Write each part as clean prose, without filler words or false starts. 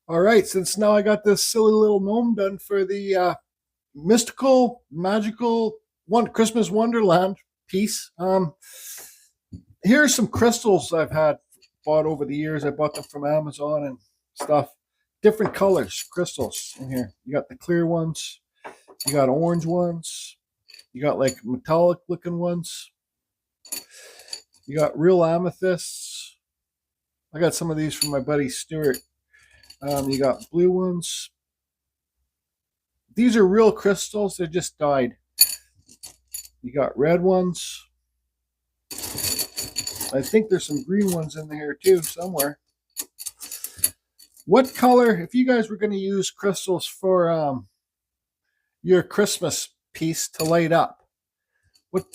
All right, since now I got this silly little gnome done for the mystical, magical one Christmas Wonderland piece. Here are some crystals I've had bought over the years. I bought them from Amazon and stuff. Different colors, crystals in here. You got the clear ones, you got orange ones, you got like metallic looking ones, you got real amethysts. I got some of these from my buddy Stuart. You got blue ones. These are real crystals. They just dyed. You got red ones. I think there's some green ones in here too somewhere. What color, if you guys were going to use crystals for your Christmas piece to light up,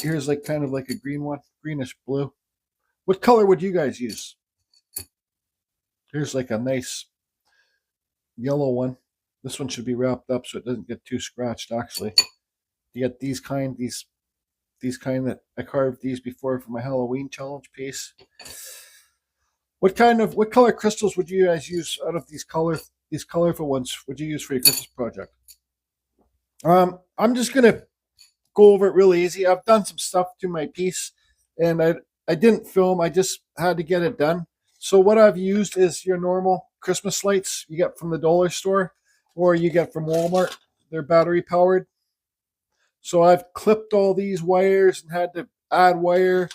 here's like kind of like a green one, greenish blue. What color would you guys use? Here's like a nice yellow one. This one should be wrapped up so it doesn't get too scratched. Actually, you get these kind that I carved these before for my Halloween challenge piece. What color crystals would you guys use out of these colorful ones? Would you use for your Christmas project? I'm just gonna go over it real easy. I've done some stuff to my piece, and I didn't film. I just had to get it done. So what I've used is your normal Christmas lights you get from the dollar store, or you get from Walmart. They're battery powered. So I've clipped all these wires and had to add wire.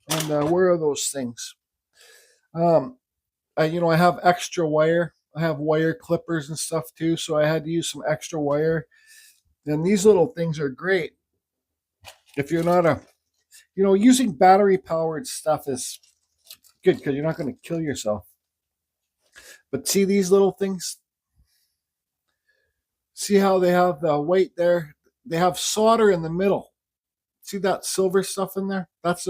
And where are those things? I have extra wire. I have wire clippers and stuff too, so I had to use some extra wire. And these little things are great. If you're not using battery powered stuff is good because you're not going to kill yourself. But see these little things? See how they have the white there? They have solder in the middle. See that silver stuff in there? That's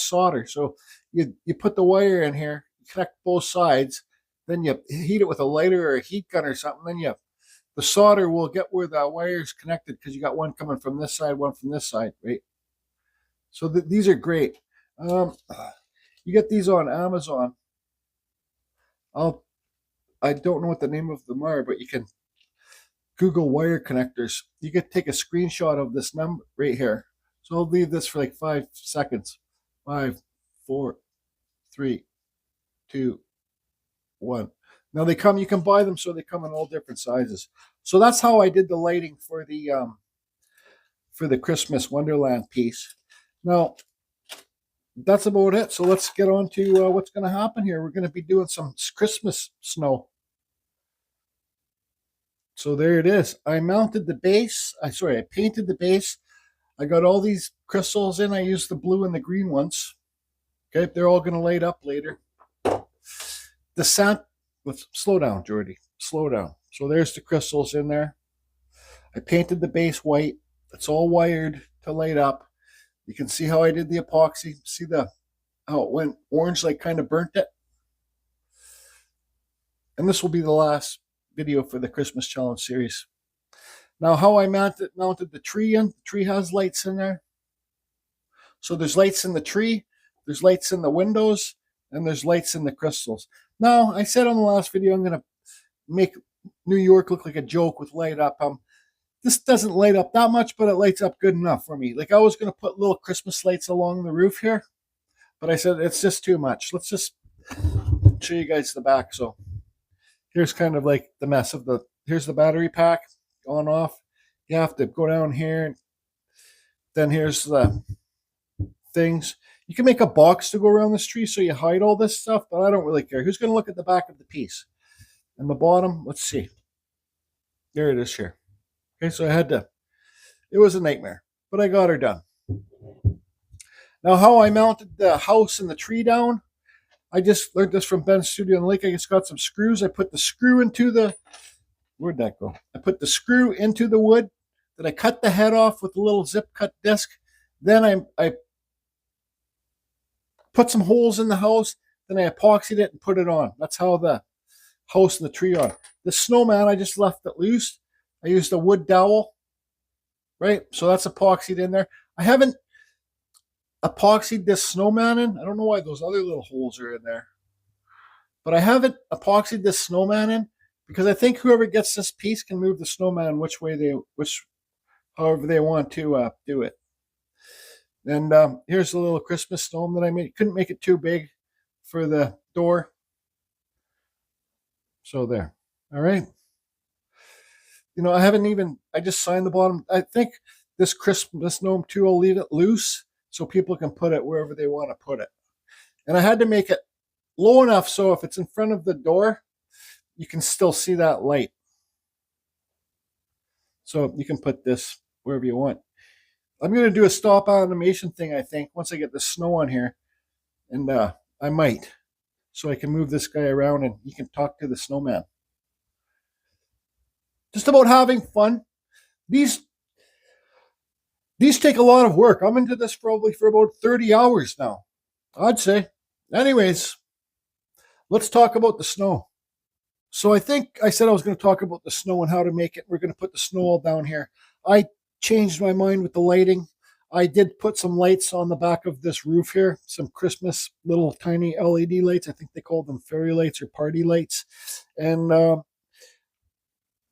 solder. So you put the wire in here, you connect both sides, then you heat it with a lighter or a heat gun or something. Then the solder will get where the wire is connected because you got one coming from this side, one from this side, right? So these are great. You get these on Amazon. I don't know what the name of them are, but you can Google wire connectors. You can take a screenshot of this number right here. So I'll leave this for like 5 seconds. 5, 4, 3, 2, 1. Now you can buy them, so they come in all different sizes. So that's how I did the lighting for the Christmas Wonderland piece. Now that's about it. So let's get on to what's going to happen here. We're going to be doing some Christmas snow. So there it is. I mounted the base. I painted the base. I got all these crystals in. I used the blue and the green ones. Okay, they're all going to light up later. Let's slow down, Jordy. Slow down. So there's the crystals in there. I painted the base white. It's all wired to light up. You can see how I did the epoxy. See how it went orange, like kind of burnt it. And this will be the last video for the Christmas challenge series. Now, how I mounted the tree in. The tree has lights in there. So there's lights in the tree, there's lights in the windows, and there's lights in the crystals. Now, I said on the last video I'm going to make New York look like a joke with light up. This doesn't light up that much, but it lights up good enough for me. Like I was going to put little Christmas lights along the roof here, but I said it's just too much. Let's just show you guys the back. So here's kind of like the mess of here's the battery pack on off. You have to go down here, and then here's the things. You can make a box to go around this tree so you hide all this stuff, but I don't really care. Who's going to look at the back of the piece? And the bottom, let's see. There it is here. Okay, so it was a nightmare, but I got her done. Now, how I mounted the house and the tree down, I just learned this from Ben's Studio in the Lake. I just got some screws. I put the screw into where'd that go? I put the screw into the wood. Then I cut the head off with a little zip cut disc. Then I put some holes in the house. Then I epoxied it and put it on. That's how the house and the tree are. The snowman, I just left it loose. I used a wood dowel, right? So that's epoxied in there. I haven't epoxied this snowman in. I don't know why those other little holes are in there. But I haven't epoxied this snowman in because I think whoever gets this piece can move the snowman however they want to do it. And here's a little Christmas gnome that I made. Couldn't make it too big for the door. So there. All right. I just signed the bottom. I think this Christmas gnome too, I'll leave it loose so people can put it wherever they want to put it. And I had to make it low enough so if it's in front of the door, you can still see that light. So you can put this wherever you want. I'm going to do a stop animation thing, I think, once I get the snow on here. And I might. So I can move this guy around and he can talk to the snowman. Just about having fun. These take a lot of work. I'm into this probably for about 30 hours now, I'd say. Anyways, let's talk about the snow. So I think I said I was going to talk about the snow and how to make it. We're going to put the snow all down here. I changed my mind with the lighting. I did put some lights on the back of this roof here, some Christmas little tiny LED lights. I think they call them fairy lights or party lights. And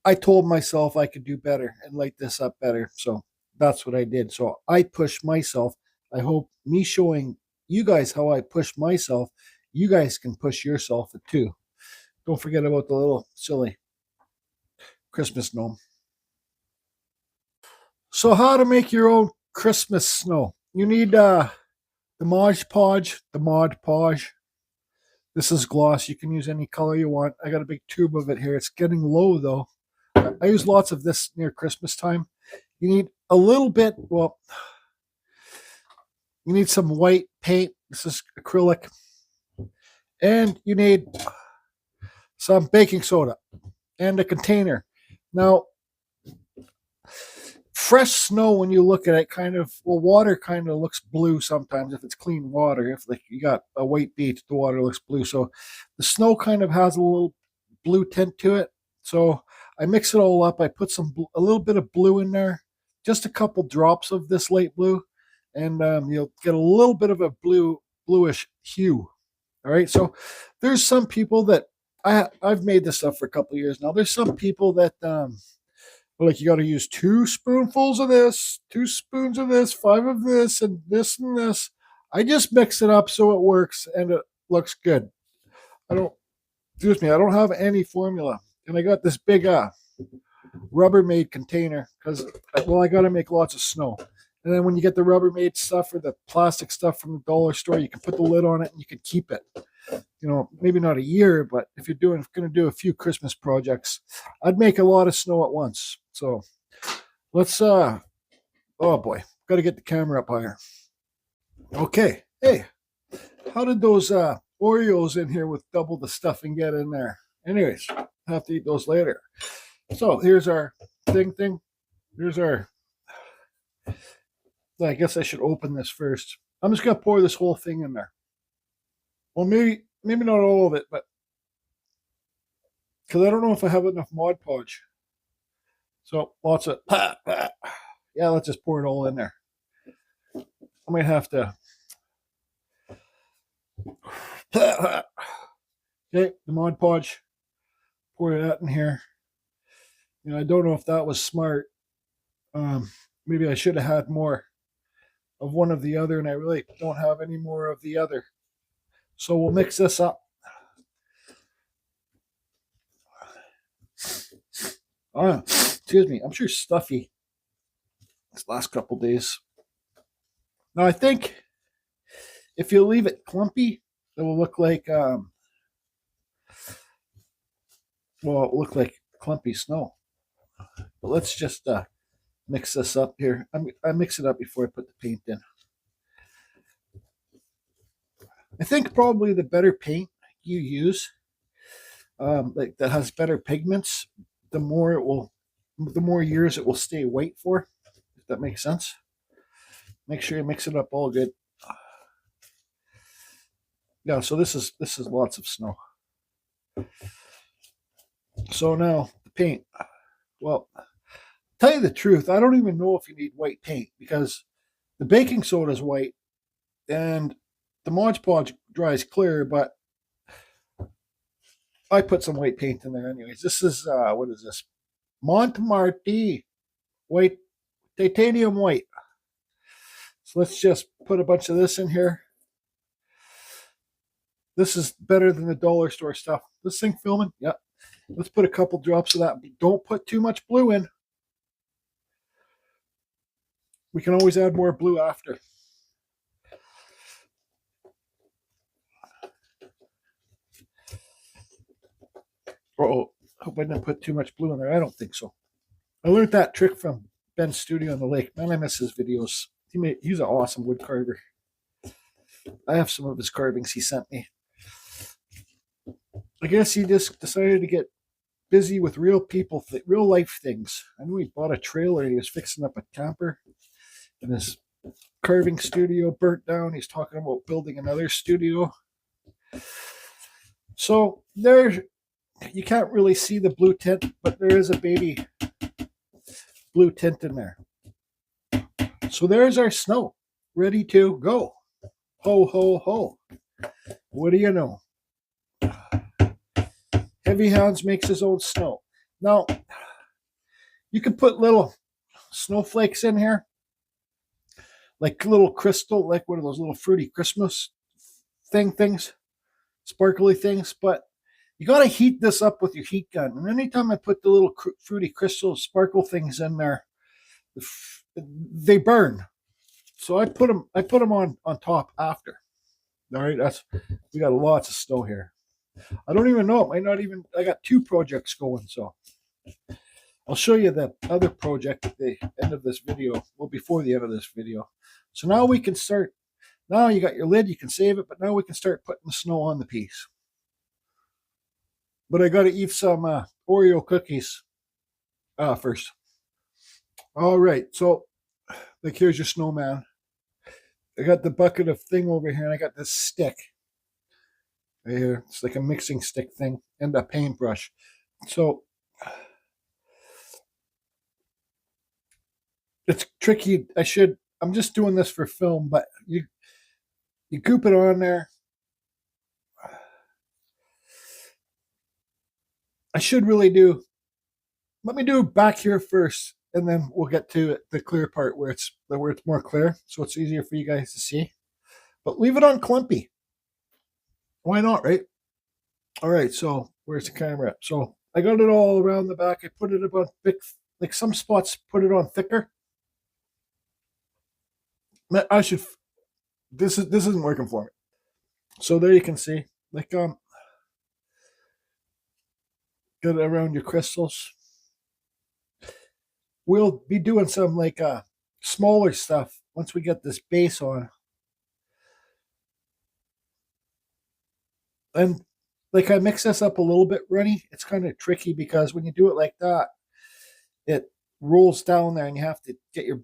I told myself I could do better and light this up better. So that's what I did. So I pushed myself. I hope me showing you guys how I push myself, you guys can push yourself too. Don't forget about the little silly Christmas gnome. So how to make your own Christmas snow. You need the Mod Podge. This is gloss. You can use any color you want. I got a big tube of it here. It's getting low though. I use lots of this near Christmas time. You need a little bit, you need some white paint. This is acrylic. And you need some baking soda and a container. Now, fresh snow, when you look at it, water kind of looks blue sometimes if it's clean water. If like you got a white beach, the water looks blue. So the snow kind of has a little blue tint to it. So I mix it all up. I put a little bit of blue in there, just a couple drops of this light blue, and you'll get a little bit of a bluish hue. All right. So there's some people that I've made this stuff for a couple of years now. There's some people that like you got to use 2 spoonfuls of this, 2 spoons of this, 5 of this, and this and this. I just mix it up so it works and it looks good. I don't have any formula. And I got this big Rubbermaid container because, I got to make lots of snow. And then when you get the Rubbermaid stuff or the plastic stuff from the dollar store, you can put the lid on it and you can keep it. Maybe not a year, but if you're going to do a few Christmas projects, I'd make a lot of snow at once. So let's, oh boy, got to get the camera up higher. Okay. Hey, how did those Oreos in here with double the stuffing get in there? Anyways, have to eat those later. So here's our thing. Here's our, I guess I should open this first. I'm just going to pour this whole thing in there. Well, maybe not all of it, but because I don't know if I have enough Mod Podge. So lots of, yeah, let's just pour it all in there. I might have to. Okay, the Mod Podge. Pour that in here. I don't know if that was smart. Maybe I should have had more of one of the other, and I really don't have any more of the other. So we'll mix this up. Excuse me. I'm sure stuffy this last couple days. Now I think if you leave it clumpy, it will look like it'll look like clumpy snow. But let's just mix this up here. I mix it up before I put the paint in. I think probably the better paint you use, like that has better pigments, the more years it will stay white for. If that makes sense. Make sure you mix it up all good. Yeah, so this is lots of snow. So now the paint. Well, tell you the truth, I don't even know if you need white paint because the baking soda is white and the Mod Podge dries clear, but I put some white paint in there anyways. This is, what is this? Montmartre white, titanium white. So let's just put a bunch of this in here. This is better than the dollar store stuff. This thing filming? Yep. Let's put a couple drops of that. Don't put too much blue in. We can always add more blue after. Oh, hope I didn't put too much blue in there. I don't think so. I learned that trick from Ben's studio on the lake. Man, I miss his videos. He's an awesome wood carver. I have some of his carvings he sent me. I guess he just decided to get busy with real people, real life things. I knew he bought a trailer. He was fixing up a camper, and his carving studio burnt down. He's talking about building another studio. So there, you can't really see the blue tint, but there is a baby blue tint in there. So there's our snow, ready to go. Ho, ho, ho. What do you know? Heavy Hands makes his own snow. Now, you can put little snowflakes in here, like little crystal, like one of those little fruity Christmas things, sparkly things, but you got to heat this up with your heat gun. And anytime I put the little fruity crystal sparkle things in there, they burn. So I put them on top after. All right, we got lots of snow here. I don't even know. It might not even. I got 2 projects going, so I'll show you the other project at the end of this video. Well, before the end of this video. So now we can start. Now you got your lid. You can save it, but now we can start putting the snow on the piece. But I got to eat some Oreo cookies first. All right, so like here's your snowman. I got the bucket of thing over here, and I got this stick right here. It's like a mixing stick thing and a paintbrush. So it's tricky. I'm just doing this for film, but you goop it on there. I should really let me do back here first, and then we'll get to the clear part where it's more clear, so it's easier for you guys to see. But leave it on clumpy. Why not, right? All right, so where's the camera? So I got it all around the back. I put it about thick, like some spots put it on thicker. This isn't working for me. So there you can see, like get it around your crystals. We'll be doing some like smaller stuff once we get this base on. And like I mix this up a little bit runny. It's kind of tricky because when you do it like that, it rolls down there and you have to get your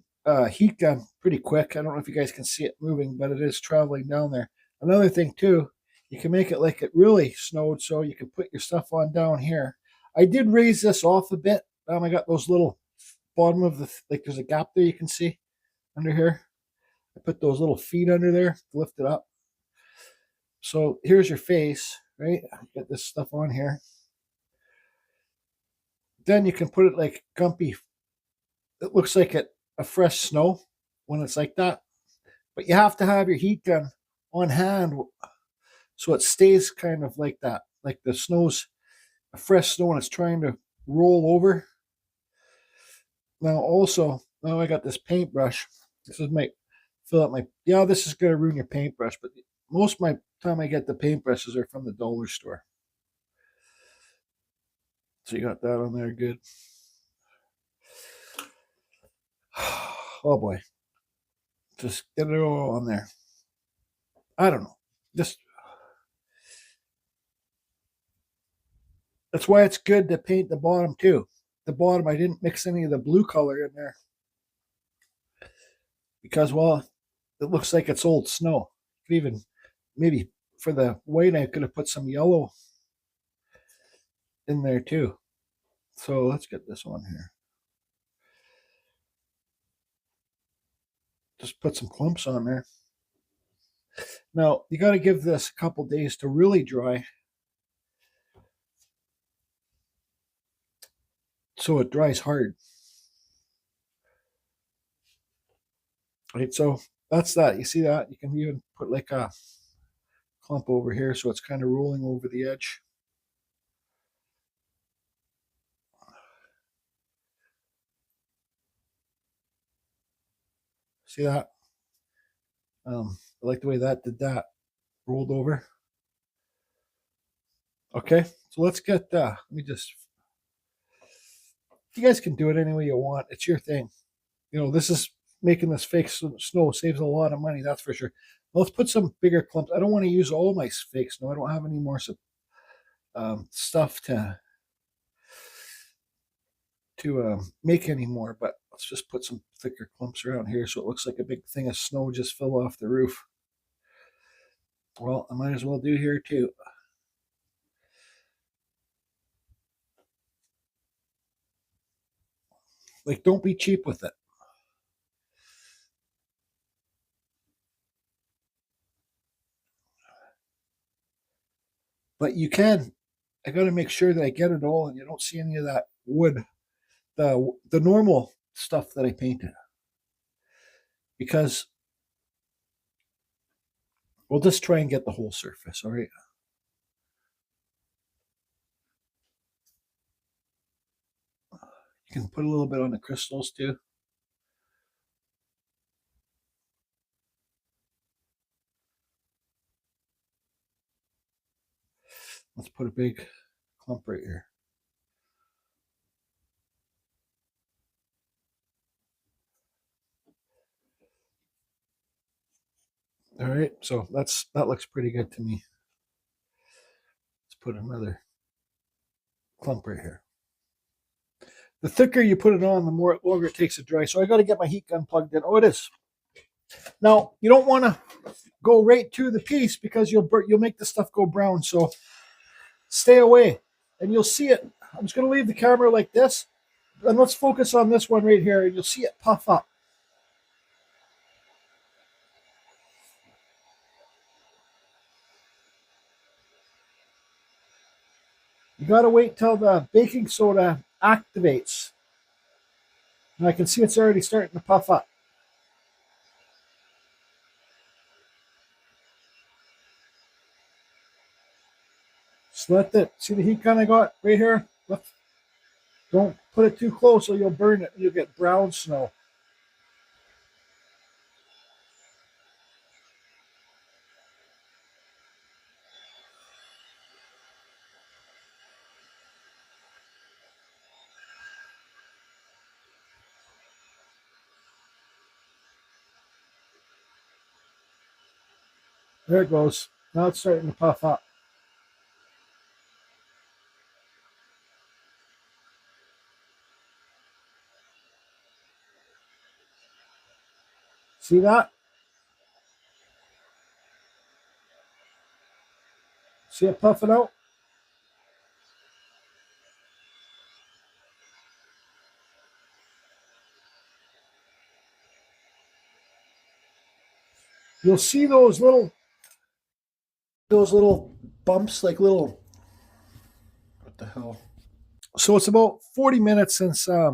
heat gun pretty quick. I don't know if you guys can see it moving, but it is traveling down there. Another thing too, you can make it like it really snowed, so you can put your stuff on down here. I did raise this off a bit. I got those little bottom of the, like there's a gap there you can see under here. I put those little feet under there to lift it up. So here's your face, right? Get this stuff on here. Then you can put it like gumpy. It looks like a fresh snow when it's like that. But you have to have your heat gun on hand so it stays kind of like that. Like the snow's a fresh snow and it's trying to roll over. Now also, I got this paintbrush. This is this is going to ruin your paintbrush, but most of my time I get the paintbrushes are from the dollar store. So you got that on there, good. Oh boy. Just get it all on there. I don't know. That's why it's good to paint the bottom too. The bottom, I didn't mix any of the blue color in there. Because, well, it looks like it's old snow. Even maybe for the white, I could have put some yellow in there too. So let's get this on here. Just put some clumps on there. Now, you got to give this a couple days to really dry. so it dries hard. Right, so that's that. You see that? You can even put like a clump over here so it's kind of rolling over the edge. See that? I like the way that did that. Rolled over. Okay, so let's get, let me just, you guys can do it any way you want. It's your thing. You know, this is making this fake snow saves a lot of money, that's for sure. Let's put some bigger clumps. I don't want to use all my fake snow. I don't have any more stuff to make anymore, but let's just put some thicker clumps around here so it looks like a big thing of snow just fell off the roof. Well, I might as well do here too. Like, don't be cheap with it. But you can. I got to make sure that I get it all and you don't see any of that wood, the normal stuff that I painted. Because we'll just try and get the whole surface, all right? You can put a little bit on the crystals too. Let's put a big clump right here. All right, so that looks pretty good to me. Let's put another clump right here. The thicker you put it on, the more longer it takes to dry. So I got to get my heat gun plugged in. Oh, it is. Now you don't want to go right to the piece because you'll make the stuff go brown. So stay away, and you'll see it. I'm just going to leave the camera like this, and let's focus on this one right here, and you'll see it puff up. You got to wait till the baking soda activates. And I can see it's already starting to puff up. Just let it, see the heat gun I got right here? Don't put it too close or you'll burn it and you'll get brown snow. There it goes. Now it's starting to puff up. See that? See it puffing out? You'll see those little bumps, like little, what the hell? So it's about 40 minutes since I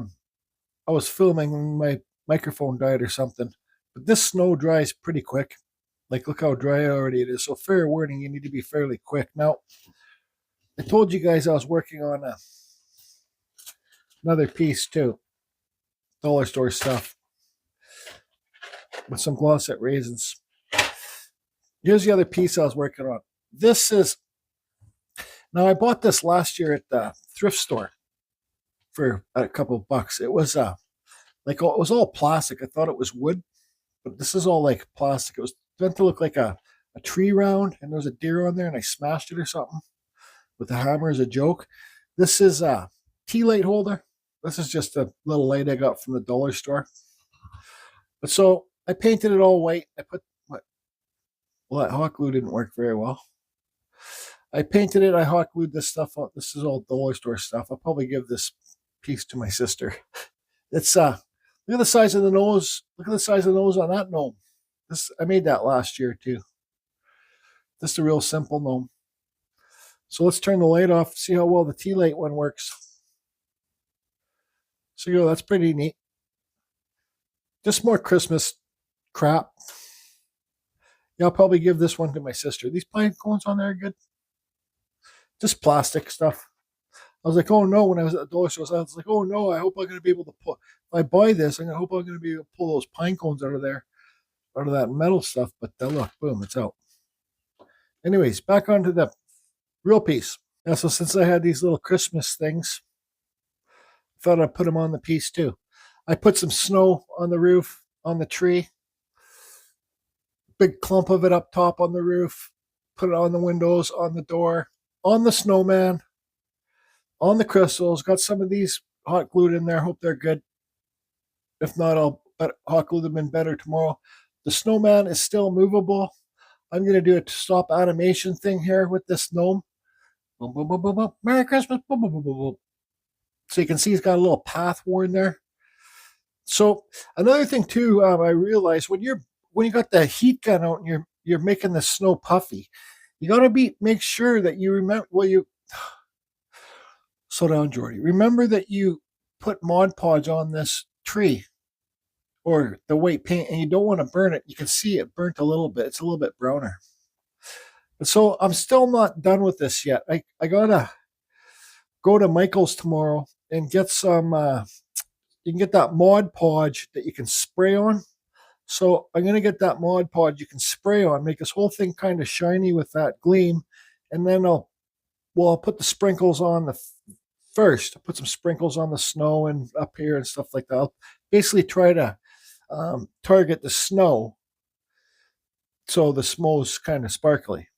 was filming and my microphone died or something. But this snow dries pretty quick. Like, look how dry already it is. So fair warning, you need to be fairly quick. Now, I told you guys I was working on another piece too. Dollar store stuff. With some Glosset raisins. Here's the other piece I was working on. This is, now I bought this last year at the thrift store for a couple of bucks. It was like, it was all plastic. I thought it was wood, but this is all like plastic. It was meant to look like a tree round, and there was a deer on there, and I smashed it or something with a hammer as a joke. This is a tea light holder. This is just a little light I got from the dollar store. But so I painted it all white. I put well, that hot glue didn't work very well. I painted it. I hot glued this stuff up. This is all dollar store stuff. I'll probably give this piece to my sister. It's look at the size of the nose. Look at the size of the nose on that gnome. This, I made that last year too. Just a real simple gnome. So let's turn the light off. See how well the tea light one works. So, that's pretty neat. Just more Christmas crap. Yeah, I'll probably give this one to my sister. These pine cones on there are good. Just plastic stuff. I was like, oh no, when I was at the dollar store, I was like, oh no, I hope I'm going to be able to pull, if I buy this, I hope I'm going to be able to pull those pine cones out of there, out of that metal stuff. But look, boom, it's out. Anyways, back onto the real piece. Yeah, so since I had these little Christmas things, I thought I'd put them on the piece too. I put some snow on the roof, on the tree, big clump of it up top on the roof, put it on the windows, on the door, on the snowman, on the crystals. Got some of these hot glued in there. Hope they're good. If not, I'll hot glue them in better tomorrow. The snowman is still movable. I'm going to do a stop animation thing here with this gnome. Boom, boom, boom, boom, boom. Merry Christmas. Boom, boom, boom, boom, boom. So you can see he's got a little path worn there. So another thing too, I realized when you got the heat gun out and you're making the snow puffy, you got to make sure that you remember. Well, you slow down, Jordy. Remember that you put Mod Podge on this tree or the white paint, and you don't want to burn it. You can see it burnt a little bit. It's a little bit browner. But so I'm still not done with this yet. I gotta go to Michael's tomorrow and get some. You can get that Mod Podge that you can spray on. So I'm gonna get that Mod Podge you can spray on, make this whole thing kind of shiny with that gleam, and then I'll put the sprinkles on the first. I'll put some sprinkles on the snow and up here and stuff like that. I'll basically try to target the snow so the snow's kind of sparkly.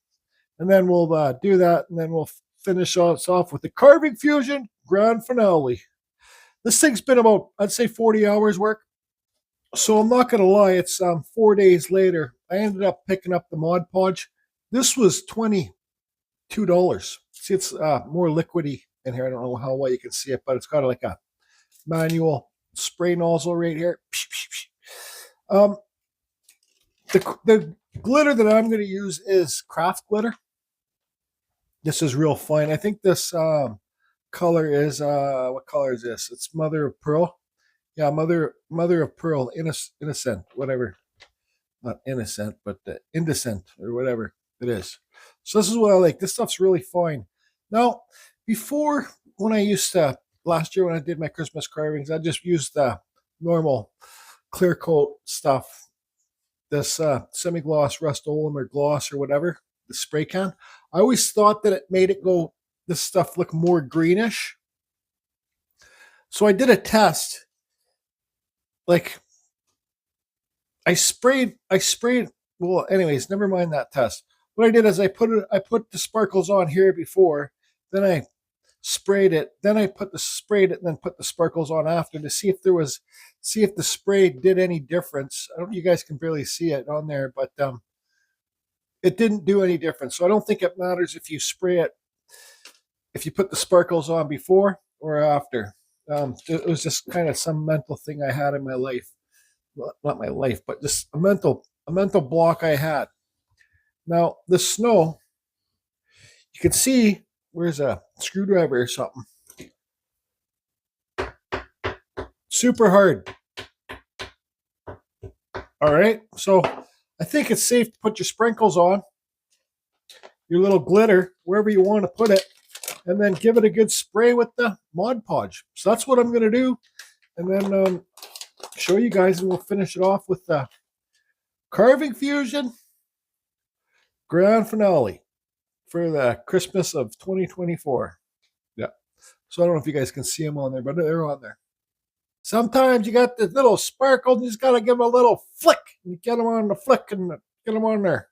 And then we'll do that, and then we'll finish us off with the Carving Fusion grand finale. This thing's been about, I'd say, 40 hours work. So I'm not going to lie, it's 4 days later. I ended up picking up the Mod Podge. This was $22. See, it's more liquidy in here. I don't know how well you can see it, but it's got like a manual spray nozzle right here. The glitter that I'm going to use is craft glitter. This is real fine. I think this color is what color is this? It's Mother of Pearl. Yeah, Mother of Pearl, innocent, whatever. Not innocent, but indecent or whatever it is. So this is what I like. This stuff's really fine. Now, before, when I used to, last year when I did my Christmas carvings, I just used the normal clear coat stuff. This semi-gloss Rust-Oleum or gloss or whatever, the spray can. I always thought that it made it go, this stuff look more greenish. So I did a test. Like, I sprayed, well, anyways, never mind that test. What I did is I put the sparkles on here before, then I sprayed it, then I sprayed it, and then put the sparkles on after to see if the spray did any difference. I don't know, you guys can barely see it on there, but it didn't do any difference. So I don't think it matters if you spray it, if you put the sparkles on before or after. It was just kind of some mental thing I had in my life. Well, not my life, but just a mental block I had. Now, the snow, you can see, where's a screwdriver or something? Super hard. All right, so I think it's safe to put your sprinkles on, your little glitter, wherever you want to put it, and then give it a good spray with the Mod Podge. So that's what I'm going to do, and then show you guys, and we'll finish it off with the Carving Fusion grand finale for the Christmas of 2024. Yeah. So I don't know if you guys can see them on there, but they're on there. Sometimes you got the little sparkle, and you just got to give them a little flick, and get them on the flick and get them on there.